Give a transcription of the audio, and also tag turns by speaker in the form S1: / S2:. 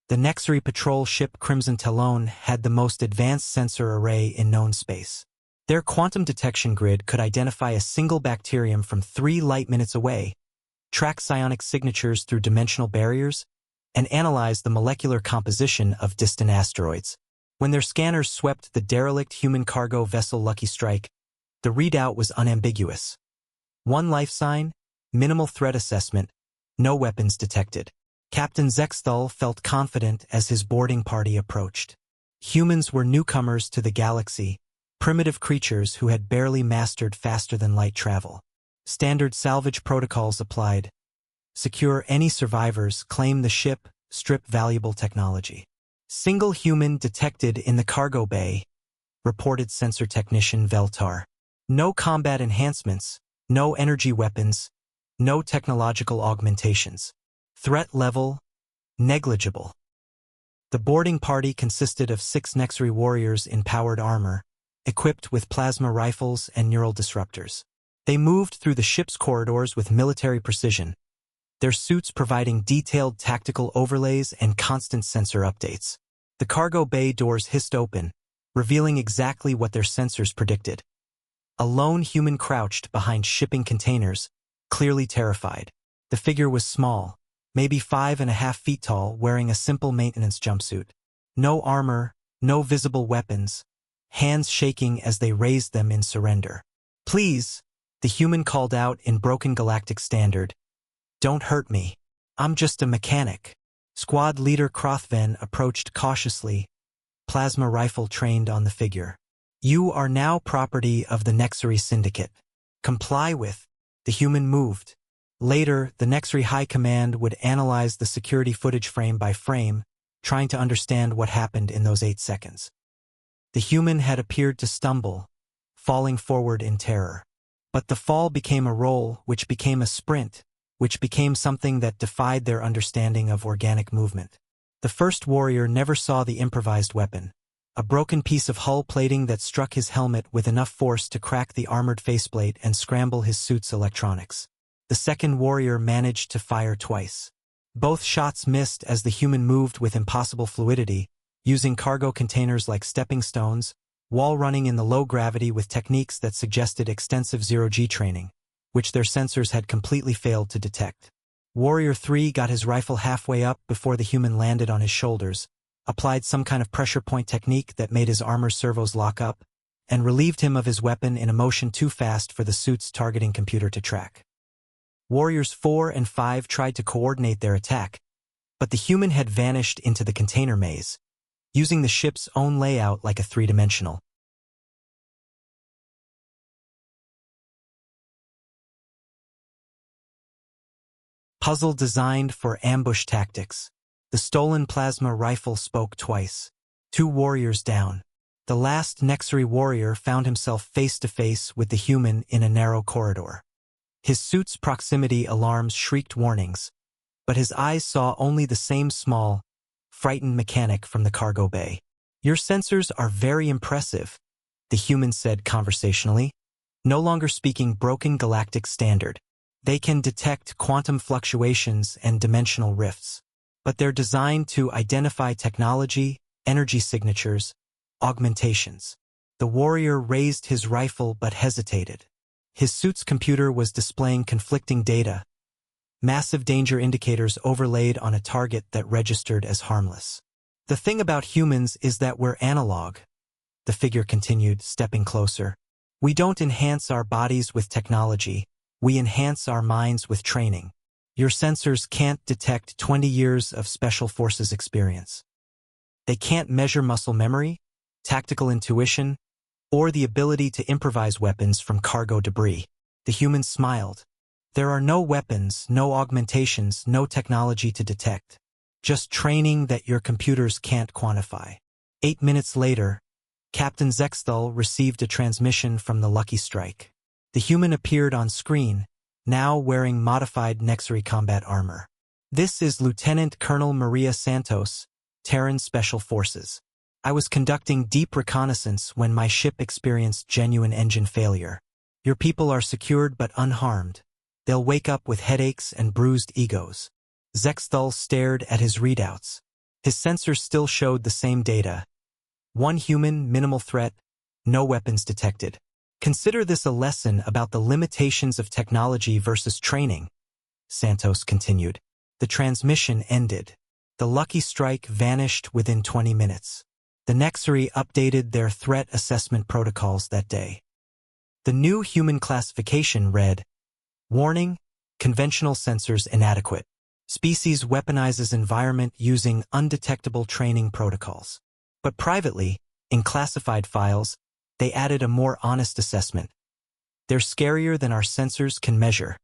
S1: The Nexary patrol ship Crimson Talon had the most advanced sensor array in known space. Their quantum detection grid could identify a single bacterium from 3 light-minutes away, track psionic signatures through dimensional barriers, and analyze the molecular composition of distant asteroids. When their scanners swept the derelict human cargo vessel Lucky Strike, the readout was unambiguous. 1 life sign, minimal threat assessment, no weapons detected. Captain Zexthal felt confident as his boarding party approached. Humans were newcomers to the galaxy, primitive creatures who had barely mastered faster-than-light travel. Standard salvage protocols applied. Secure any survivors, claim the ship, strip valuable technology. Single human detected in the cargo bay, reported sensor technician Veltar. No combat enhancements, no energy weapons, no technological augmentations. Threat level, negligible. The boarding party consisted of 6 Nexary warriors in powered armor, equipped with plasma rifles and neural disruptors. They moved through the ship's corridors with military precision, their suits providing detailed tactical overlays and constant sensor updates. The cargo bay doors hissed open, revealing exactly what their sensors predicted. A lone human crouched behind shipping containers, clearly terrified. The figure was small, maybe 5.5 feet tall, wearing a simple maintenance jumpsuit. No armor, no visible weapons, hands shaking as they raised them in surrender. "Please," the human called out in broken galactic standard. "Don't hurt me. I'm just a mechanic." Squad leader Krothven approached cautiously, plasma rifle trained on the figure. "You are now property of the Nexary Syndicate. Comply with." The human moved. Later, the Nexary High Command would analyze the security footage frame by frame, trying to understand what happened in those 8 seconds. The human had appeared to stumble, falling forward in terror. But the fall became a roll, which became a sprint, which became something that defied their understanding of organic movement. The first warrior never saw the improvised weapon, a broken piece of hull plating that struck his helmet with enough force to crack the armored faceplate and scramble his suit's electronics. The second warrior managed to fire twice. Both shots missed as the human moved with impossible fluidity, using cargo containers like stepping stones, wall running in the low gravity with techniques that suggested extensive zero-G training, which their sensors had completely failed to detect. Warrior 3 got his rifle halfway up before the human landed on his shoulders, applied some kind of pressure point technique that made his armor servos lock up, and relieved him of his weapon in a motion too fast for the suit's targeting computer to track. Warriors 4 and 5 tried to coordinate their attack, but the human had vanished into the container maze, using the ship's own layout like a 3-dimensional puzzle designed for ambush tactics. The stolen plasma rifle spoke twice. 2 warriors down. The last Nexary warrior found himself face-to-face with the human in a narrow corridor. His suit's proximity alarms shrieked warnings, but his eyes saw only the same small, frightened mechanic from the cargo bay. "Your sensors are very impressive," the human said conversationally, no longer speaking broken galactic standard. "They can detect quantum fluctuations and dimensional rifts, but they're designed to identify technology, energy signatures, augmentations." The warrior raised his rifle but hesitated. His suit's computer was displaying conflicting data, massive danger indicators overlaid on a target that registered as harmless. "The thing about humans is that we're analog," the figure continued, stepping closer. "We don't enhance our bodies with technology, we enhance our minds with training. Your sensors can't detect 20 years of Special Forces experience. They can't measure muscle memory, tactical intuition, or the ability to improvise weapons from cargo debris." The human smiled. "There are no weapons, no augmentations, no technology to detect. Just training that your computers can't quantify." 8 minutes later, Captain Zexthal received a transmission from the Lucky Strike. The human appeared on screen, now wearing modified Nexary combat armor. "This is Lieutenant Colonel Maria Santos, Terran Special Forces. I was conducting deep reconnaissance when my ship experienced genuine engine failure. Your people are secured but unharmed. They'll wake up with headaches and bruised egos." Zexthal stared at his readouts. His sensors still showed the same data. One human, minimal threat, no weapons detected. Consider this a lesson about the limitations of technology versus training, Santos continued. The transmission ended. The Lucky Strike vanished within 20 minutes. The Nexari updated their threat assessment protocols that day. The new human classification read, Warning, conventional sensors inadequate. Species weaponizes environment using undetectable training protocols. But privately, in classified files, they added a more honest assessment. They're scarier than our sensors can measure.